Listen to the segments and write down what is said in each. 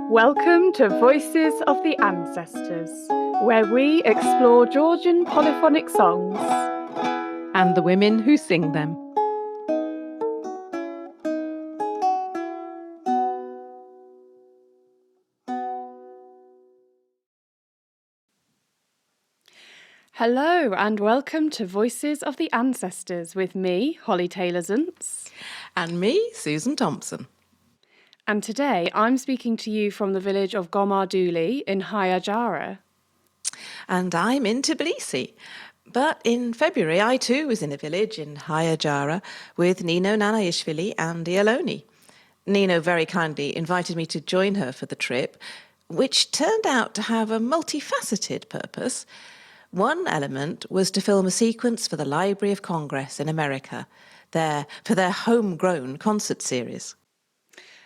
Welcome to Voices of the Ancestors, where we explore Georgian polyphonic songs and the women who sing them. Hello and welcome to Voices of the Ancestors with me, Holly Taylor-Zuntz. And me, Susan Thompson. And today I'm speaking to you from the village of Gomarduli in High Ajara. And I'm in Tbilisi. But in February, I too was in a village in High Ajara with Nino Nanayishvili and Ialoni. Nino very kindly invited me to join her for the trip, which turned out to have a multifaceted purpose. One element was to film a sequence for the Library of Congress in America, for their homegrown concert series.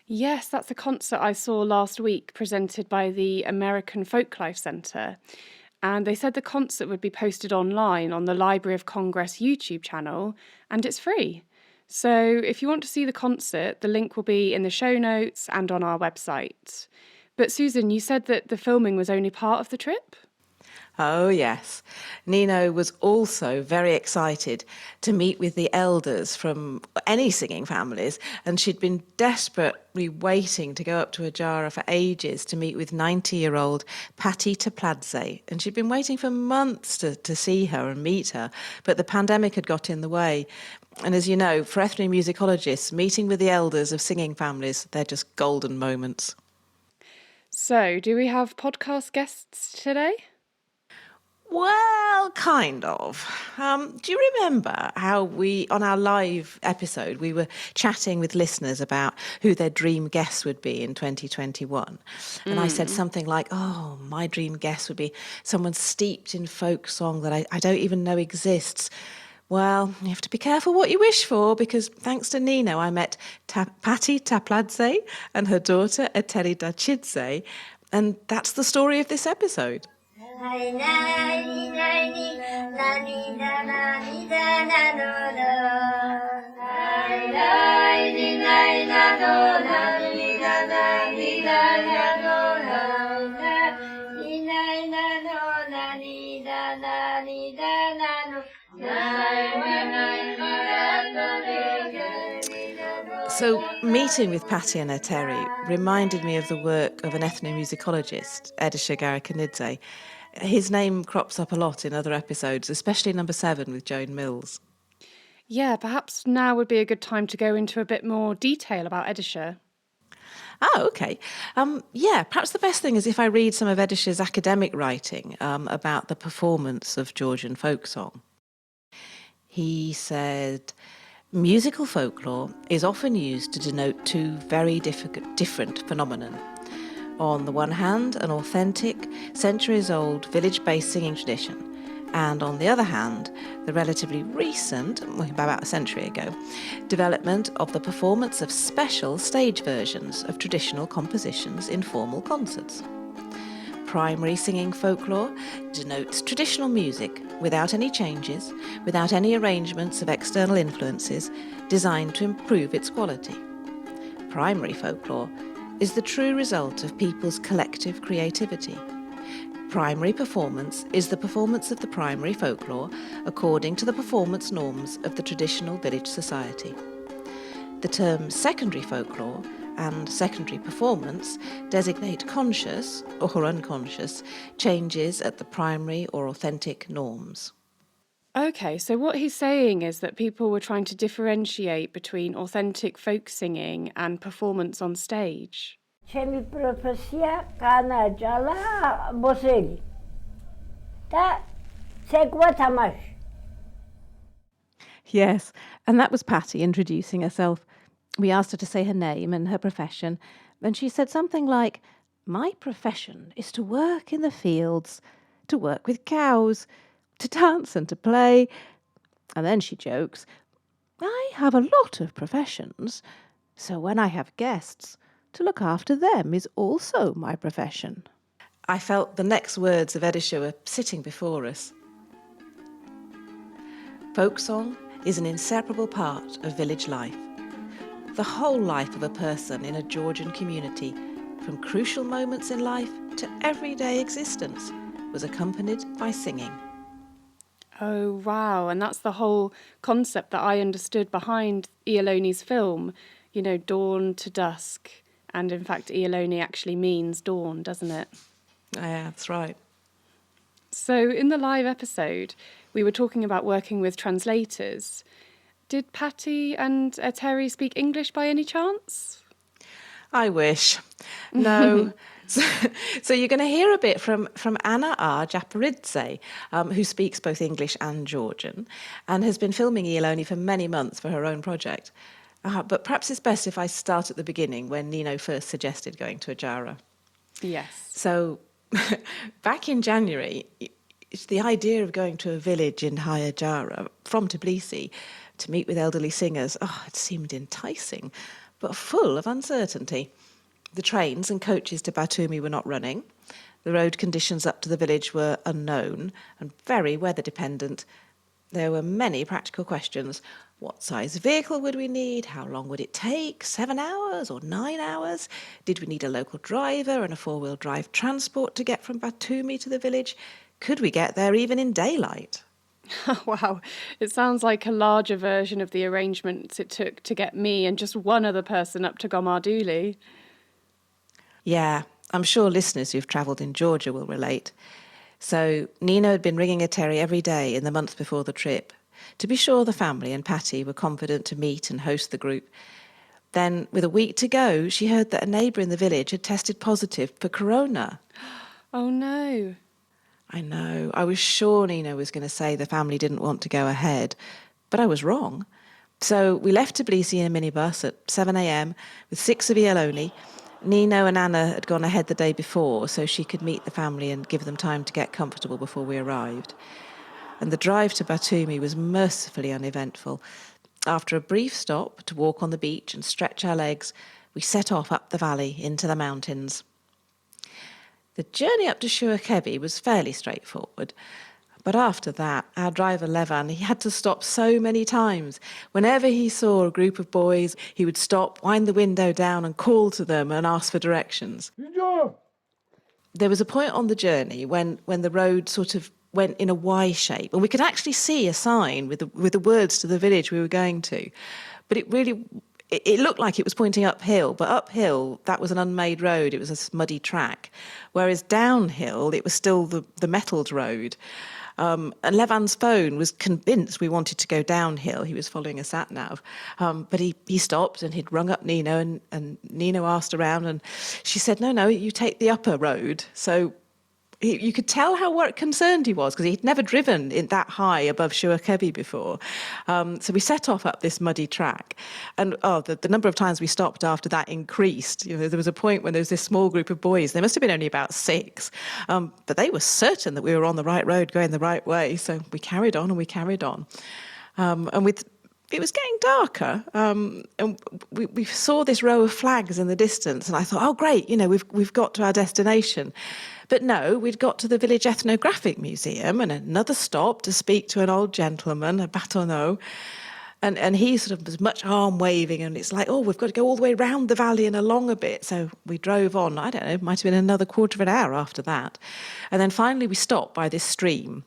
Yes, that's a concert I saw last week presented by the American Folklife Centre. And they said the concert would be posted online on the Library of Congress YouTube channel, and it's free. So if you want to see the concert, the link will be in the show notes and on our website. But Susan, you said that the filming was only part of the trip? Oh, yes. Nino was also very excited to meet with the elders from any singing families, and she'd been desperately waiting to go up to Ajara for ages to meet with 90-year-old P'at'i Tapaladze, and she'd been waiting for months to see her and meet her, but the pandemic had got in the way. And as you know, for ethnomusicologists, meeting with the elders of singing families, they're just golden moments. So, do we have podcast guests today? Well, kind of. Do you remember how on our live episode, we were chatting with listeners about who their dream guests would be in 2021? And I said something like, oh, my dream guest would be someone steeped in folk song that I don't even know exists. Well, you have to be careful what you wish for, because thanks to Nino, I met P'at'i Tapaladze and her daughter Eteri Dachidze, and that's the story of this episode. So, meeting with P'at'i and Eteri reminded me of the work of an ethnomusicologist, Edisher Garakanidze. His name crops up a lot in other episodes, especially number 7 with Joan Mills. Yeah, perhaps now would be a good time to go into a bit more detail about Edisher. Oh, okay. Perhaps the best thing is if I read some of Edisher's academic writing about the performance of Georgian folk song. He said, musical folklore is often used to denote two very different phenomena. On the one hand, an authentic, centuries-old village-based singing tradition, and on the other hand, the relatively recent, about a century ago, development of the performance of special stage versions of traditional compositions in formal concerts. Primary singing folklore denotes traditional music without any changes, without any arrangements of external influences designed to improve its quality. Primary folklore is the true result of people's collective creativity. Primary performance is the performance of the primary folklore according to the performance norms of the traditional village society. The terms secondary folklore and secondary performance designate conscious or unconscious changes at the primary or authentic norms. Okay, so what he's saying is that people were trying to differentiate between authentic folk singing and performance on stage. ჩემი პროფესია განაჯალა მოსელი და ცეკვა თამაში. Yes, and that was P'at'i introducing herself. We asked her to say her name and her profession, and she said something like, my profession is to work in the fields, to work with cows, to dance and to play. And then she jokes, I have a lot of professions, so when I have guests, to look after them is also my profession. I felt the next words of Edisher were sitting before us. Folk song is an inseparable part of village life. The whole life of a person in a Georgian community from crucial moments in life to everyday existence, was accompanied by singing. Oh, wow. And that's the whole concept that I understood behind Ialoni's film, dawn to dusk. And in fact, Ialoni actually means dawn, doesn't it? Yeah, that's right. So in the live episode, we were talking about working with translators. Did P'at'i and Eteri speak English by any chance? I wish. No. So you're going to hear a bit from Nana Mzhavanadze, who speaks both English and Georgian, and has been filming Ialoni for many months for her own project. But perhaps it's best if I start at the beginning, when Nino first suggested going to Ajara. Yes. So back in January, it's the idea of going to a village in High Ajara from Tbilisi to meet with elderly singers. Oh, it seemed enticing, but full of uncertainty. The trains and coaches to Batumi were not running. The road conditions up to the village were unknown and very weather dependent. There were many practical questions. What size vehicle would we need? How long would it take? 7 hours or 9 hours? Did we need a local driver and a 4-wheel drive transport to get from Batumi to the village? Could we get there even in daylight? Wow, it sounds like a larger version of the arrangements it took to get me and just one other person up to Gomarduli. Yeah, I'm sure listeners who've travelled in Georgia will relate. So Nino had been ringing Eteri every day in the months before the trip to be sure the family and P'at'i were confident to meet and host the group. Then, with a week to go, she heard that a neighbour in the village had tested positive for corona. Oh no. I know. I was sure Nino was going to say the family didn't want to go ahead, but I was wrong. So we left Tbilisi in a minibus at 7 a.m. with 6 of Ialoni. Nino and Anna had gone ahead the day before so she could meet the family and give them time to get comfortable before we arrived. And the drive to Batumi was mercifully uneventful. After a brief stop to walk on the beach and stretch our legs, we set off up the valley into the mountains. The journey up to Shuakhevi was fairly straightforward. But after that, our driver Levan, he had to stop so many times. Whenever he saw a group of boys, he would stop, wind the window down and call to them and ask for directions. There was a point on the journey when the road sort of went in a Y shape, and we could actually see a sign with the words to the village we were going to. But it looked like it was pointing uphill, but uphill, that was an unmade road. It was a muddy track. Whereas downhill, it was still the metalled road. And Levan's phone was convinced we wanted to go downhill. He was following a sat-nav. But he stopped and he'd rung up Nino, and Nino asked around, and she said, no, you take the upper road. So you could tell how concerned he was, because he'd never driven in that high above Shuakhevi before. So we set off up this muddy track. And the number of times we stopped after that increased. There was a point when there was this small group of boys. There must have been only about 6. But they were certain that we were on the right road, going the right way. So we carried on and we carried on. It was getting darker, and we saw this row of flags in the distance, and I thought, oh, great, we've got to our destination. But no, we'd got to the village ethnographic museum and another stop to speak to an old gentleman, a batonneau, and he sort of was much arm waving, and it's like, oh, we've got to go all the way round the valley and along a bit. So we drove on, I don't know, it might have been another quarter of an hour after that. And then finally we stopped by this stream.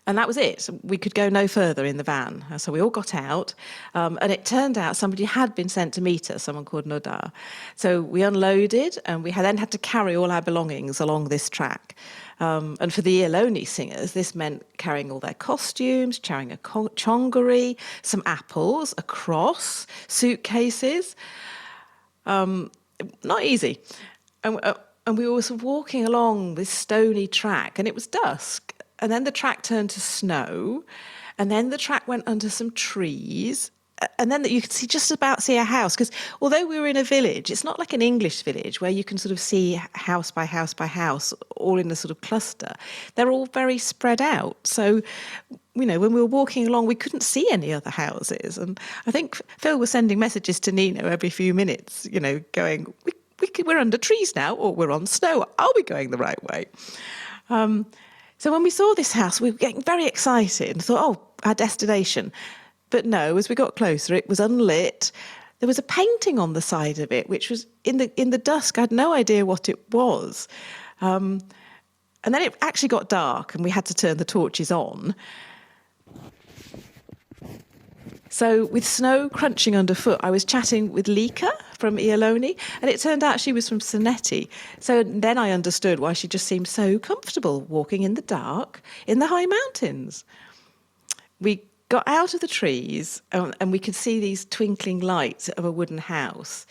And that was it. We could go no further in the van. So we all got out. And it turned out somebody had been sent to meet us, someone called Nodar. So we unloaded, and we then had to carry all our belongings along this track. And for the Ialoni singers, this meant carrying all their costumes, carrying a chongari, some apples, a cross, suitcases. Not easy. And we were sort of walking along this stony track, and it was dusk. And then the track turned to snow, and then the track went under some trees, and then you could just about see a house. Because although we were in a village, it's not like an English village where you can sort of see house by house by house, all in a sort of cluster. They're all very spread out. So, when we were walking along, we couldn't see any other houses. And I think Phil was sending messages to Nino every few minutes, going, we're under trees now, or we're on snow. Are we going the right way? So when we saw this house, we were getting very excited and thought, our destination. But no, as we got closer, it was unlit. there was a painting on the side of it, which was in the dusk. I had no idea what it was. And then it actually got dark and we had to turn the torches on. So with snow crunching underfoot, I was chatting with Lika from Ialoni, and it turned out she was from Soneti. So then I understood why she just seemed so comfortable walking in the dark in the high mountains. We got out of the trees and we could see these twinkling lights of a wooden house.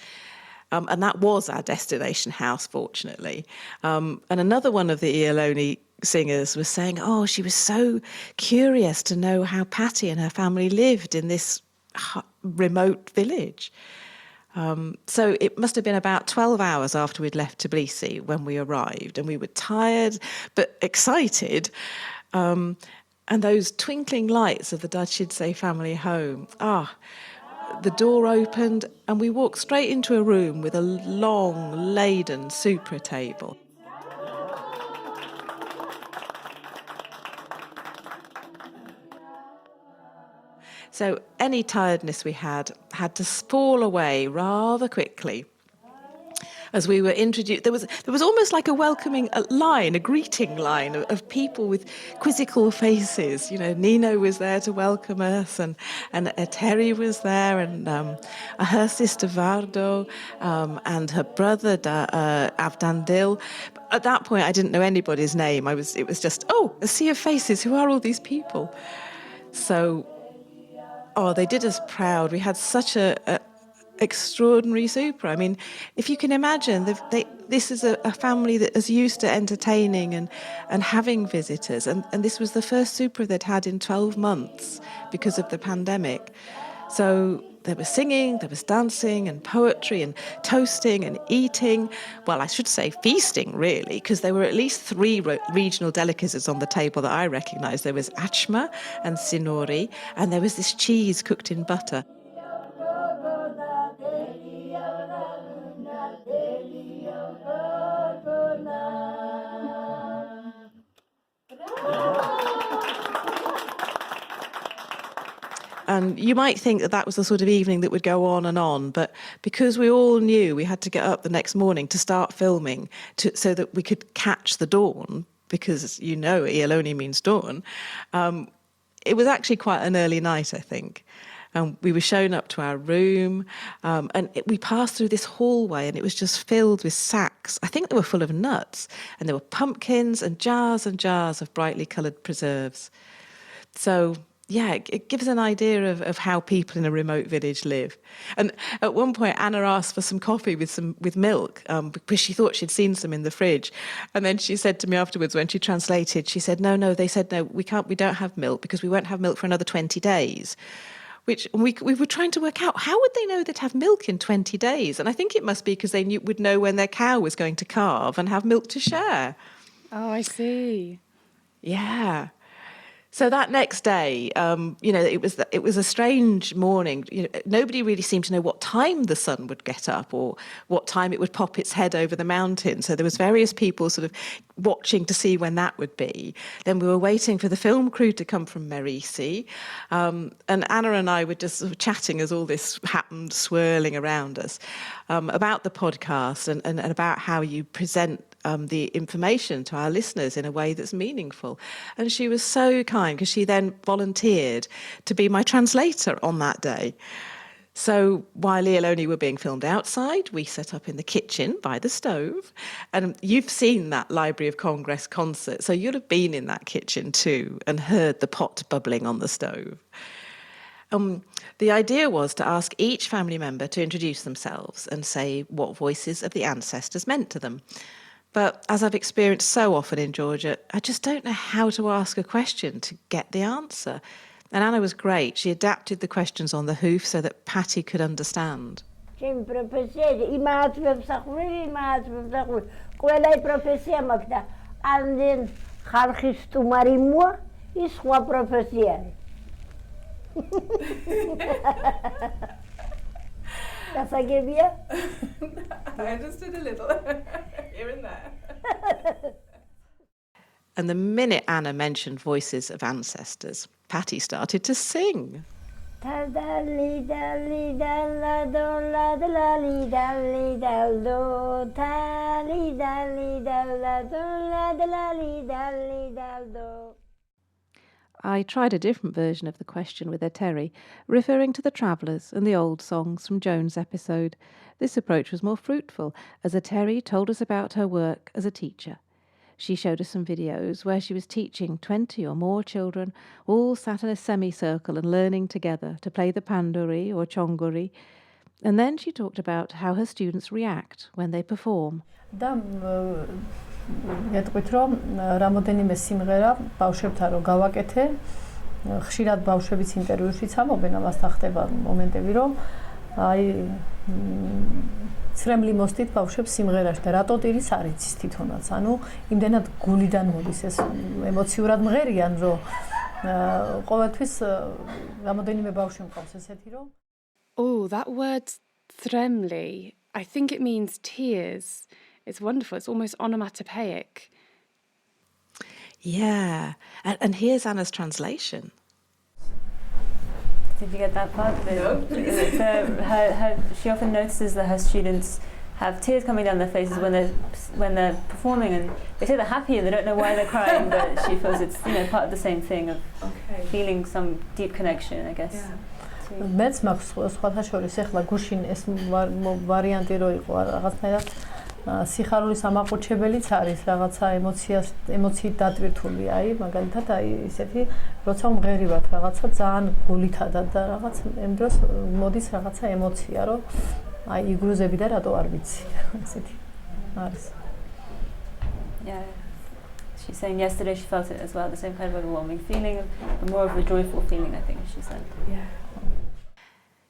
And that was our destination house, fortunately. And another one of the Ialoni singers was saying, she was so curious to know how P'at'i and her family lived in this remote village. So it must have been about 12 hours after we'd left Tbilisi when we arrived, and we were tired but excited. And those twinkling lights of the Dadshidze family home, the door opened and we walked straight into a room with a long, laden supra table. So any tiredness we had to fall away rather quickly. As we were introduced, there was almost like a welcoming line, a greeting line of people with quizzical faces. You know, Nino was there to welcome us, and Eteri was there, and her sister Vardo, and her brother Avdandil. At that point, I didn't know anybody's name. It was just, a sea of faces. Who are all these people? So, they did us proud. We had such a extraordinary supra. I mean, if you can imagine, this is a family that is used to entertaining and having visitors, and this was the first supra they'd had in 12 months because of the pandemic. So there was singing, there was dancing and poetry and toasting and eating. Well, I should say feasting, really, because there were at least 3 regional delicacies on the table that I recognised. There was achma and sinori, and there was this cheese cooked in butter. And you might think that was the sort of evening that would go on, but because we all knew we had to get up the next morning to start filming so that we could catch the dawn, because Ialoni means dawn, it was actually quite an early night, I think. We were shown up to our room, and we passed through this hallway, and it was just filled with sacks. I think they were full of nuts, and there were pumpkins and jars of brightly coloured preserves. So, yeah, it gives an idea of how people in a remote village live. And at one point, Anna asked for some coffee with milk because she thought she'd seen some in the fridge. And then she said to me afterwards, when she translated, she said, no, they said, no, we don't have milk because we won't have milk for another 20 days. Which we were trying to work out, how would they know they'd have milk in 20 days? And I think it must be because they would know when their cow was going to calve and have milk to share. Oh, I see. Yeah. So that next day, it was a strange morning. Nobody really seemed to know what time the sun would get up or what time it would pop its head over the mountain. So there was various people sort of watching to see when that would be. Then we were waiting for the film crew to come from Merisi. And Anna and I were just sort of chatting as all this happened, swirling around us, about the podcast and about how you present the information to our listeners in a way that's meaningful. And she was so kind because she then volunteered to be my translator on that day. So while Ialoni were being filmed outside, we set up in the kitchen by the stove. And you've seen that Library of Congress concert, so you'll have been in that kitchen too and heard the pot bubbling on the stove. The idea was to ask each family member to introduce themselves and say what voices of the ancestors meant to them. But as I've experienced so often in Georgia, I just don't know how to ask a question to get the answer. And Anna was great. She adapted the questions on the hoof so that P'at'i could understand. I understood a little here and there. And the minute Anna mentioned voices of ancestors, P'at'i started to sing. Tadali dali dalla dolla dali dali daldo. Tali dali dalla dolla dali dali daldo. I tried a different version of the question with Eteri, referring to the travellers and the old songs from Joan's episode. This approach was more fruitful, as Eteri told us about her work as a teacher. She showed us some videos where she was teaching 20 or more children, all sat in a semicircle and learning together to play the panduri or chonguri. And then she talked about how her students react when they perform. და ეტყვით რომ რამოდენიმე სიმღერა ბავშვებთან რომ გავაკეთე, ხშირად ბავშვებიც ინტერვიუშიც ამობენ, ამასთან ხდება მომენტები რომ აი ცრემლი მოსდით ბავშვებს სიმღერაში და რატო ტირის არ იცის თვითონაც, ანუ იმდენად გულიდან მოდის ეს ემოციურად მღერიან რომ ყოველთვის რამოდენიმე ბავშვი მყავს ესეთი რომ Oh, that word thremli, I think it means tears. It's wonderful. It's almost onomatopoeic. Yeah, and here's Anna's translation. Did you get that part? No. She often notices that her students have tears coming down their faces when they're performing, and they say they're happy and they don't know why they're crying, but she feels it's part of the same thing of feeling some deep connection, I guess. Yeah. მეც მაქვს სხვათა შორის ეხლა გუშინ ეს ვარიანტი რო იყო რაღაცნაირად სიხარულის ამაყუჩებელიც არის რაღაცა ემოციით დატვირთული აი მაგალითად აი ისეთი როცა მღერივად რაღაცა ძალიან გულითადად და რაღაც იმ დროს მოდის რაღაცა ემოცია რომ აი იგრუზები და რატო არ ვიცი ესეთი არის. Yeah. She's saying yesterday she felt it as well, the same kind of overwhelming feeling, but more of a joyful feeling, I think she said. Yeah.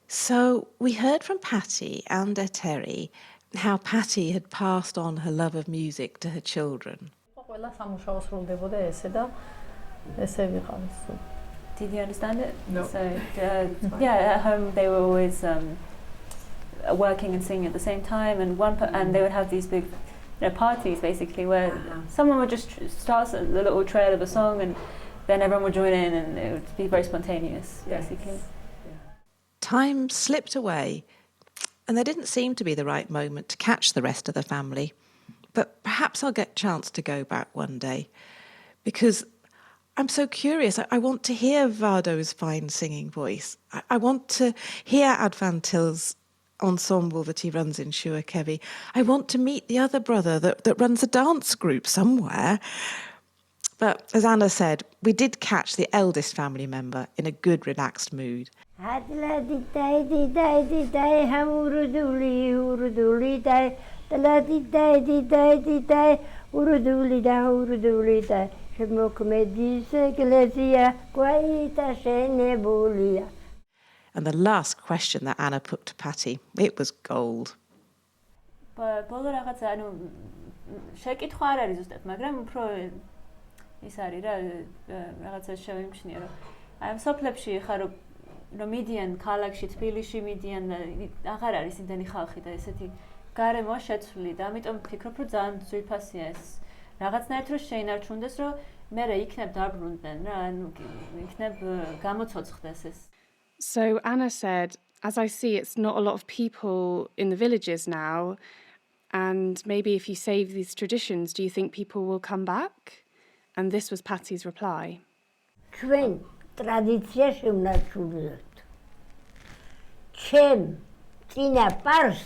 So we heard from P'at'i and Eteri how P'at'i had passed on her love of music to her children. Did you understand it? No. So, at home they were always working and singing at the same time, and they would have these big parties basically where someone would just start a little trail of a song and then everyone would join in and it would be very spontaneous, basically. Time slipped away and there didn't seem to be the right moment to catch the rest of the family. But perhaps I'll get a chance to go back one day because I'm so curious. I want to hear Vardo's fine singing voice. I want to hear Advantil's ensemble that he runs in Shuakhevi. I want to meet the other brother that runs a dance group somewhere. But as Anna said, we did catch the eldest family member in a good, relaxed mood. And the last question that Anna put to P'at'i, it was gold. բոլոր რაღაცა, ანუ შეკითხვა არ არის ზუსტად, მაგრამ უფრო ის არის რა, რაღაცა შევიმჩნია, რომ აი ამ სოფლებში ხარ რომ მიდიან ქალაქში, თბილისში მიდიან და აღარ არის იმდენი ხალხი და ესეთი გარემოა შეცვლილი და ამიტომ ვფიქრობ, რომ ძალიან ძვირფასია ეს. რაღაცნაირად რომ შეინარჩუნდეს, რომ მერე იქნებ დაბრუნდნენ რა, ანუ იქნებ გამოცოცხლდეს ეს. So Anna said, as I see, it's not a lot of people in the villages now, and maybe if you save these traditions, do you think people will come back? And this was P'at'i's reply. ჩვენ ტრადიცია შევნარჩუნებთ. ჩემ წინა პარს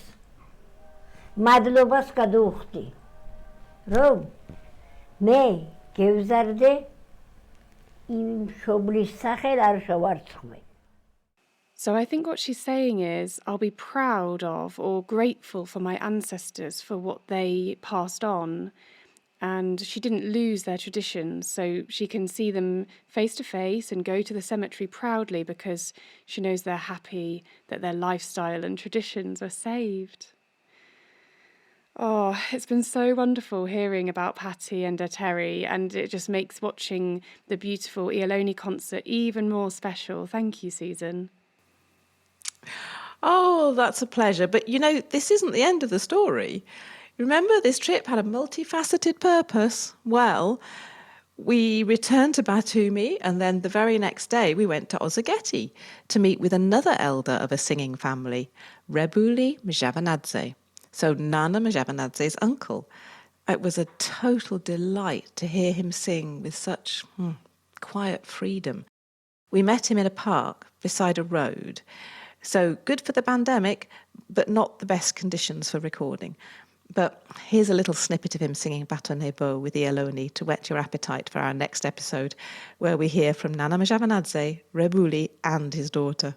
მადლობას გადავხდი, რომ მე გევზარდე იმ მშობლის სახელ არ შევარცხმე. So I think what she's saying is, I'll be proud of or grateful for my ancestors for what they passed on. And she didn't lose their traditions, so she can see them face to face and go to the cemetery proudly because she knows they're happy that their lifestyle and traditions were saved. Oh, it's been so wonderful hearing about P'at'i and Eteri, and it just makes watching the beautiful Ialoni concert even more special. Thank you, Susan. Oh, that's a pleasure. But, this isn't the end of the story. Remember, this trip had a multifaceted purpose. Well, We returned to Batumi, and then the very next day we went to Ozurgeti to meet with another elder of a singing family, Rebuli Mzhavanadze, so Nana Mzhavanadze's uncle. It was a total delight to hear him sing with such quiet freedom. We met him in a park beside a road, so good for the pandemic, but not the best conditions for recording. But here's a little snippet of him singing Baton Nebo with Ialoni to whet your appetite for our next episode, where we hear from Nana Mzhavanadze, Rebuli, and his daughter.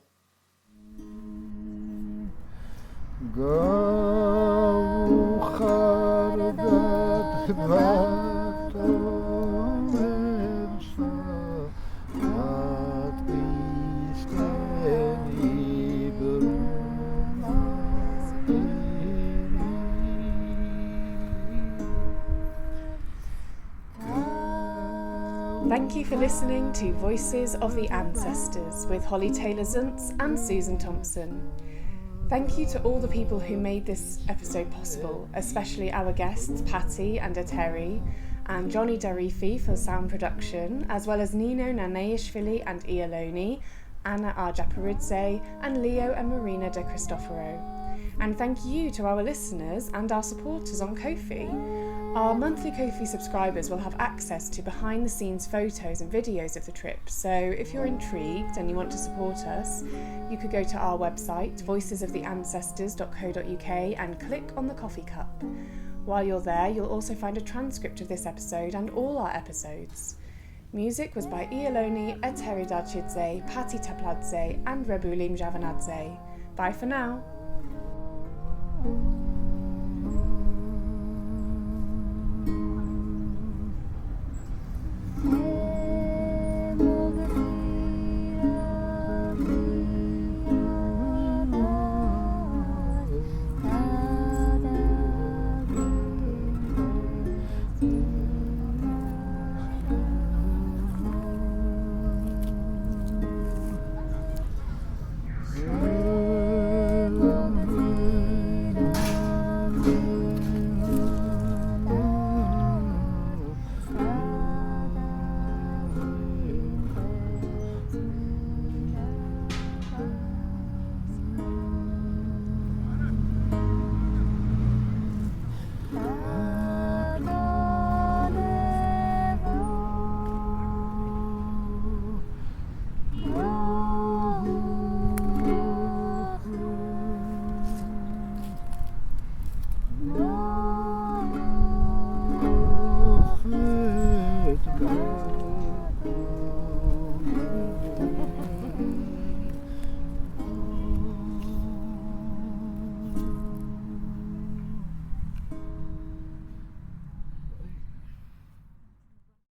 Thank you for listening to Voices of the Ancestors with Holly Taylor-Zuntz and Susan Thompson. Thank you to all the people who made this episode possible, especially our guests P'at'i and Eteri, and Johnny Darifi for sound production, as well as Nino Naneishvili and Ialoni, Anna Arjaparidze, and Leo and Marina de Cristoforo. And thank you to our listeners and our supporters on Ko-fi. Our monthly Ko-fi subscribers will have access to behind-the-scenes photos and videos of the trip, so if you're intrigued and you want to support us, you could go to our website, voicesoftheancestors.co.uk, and click on the coffee cup. While you're there, you'll also find a transcript of this episode and all our episodes. Music was by Ialoni, Eteri P'at'i Tapaladze, and Rebuli Mzhavanadze. Bye for now.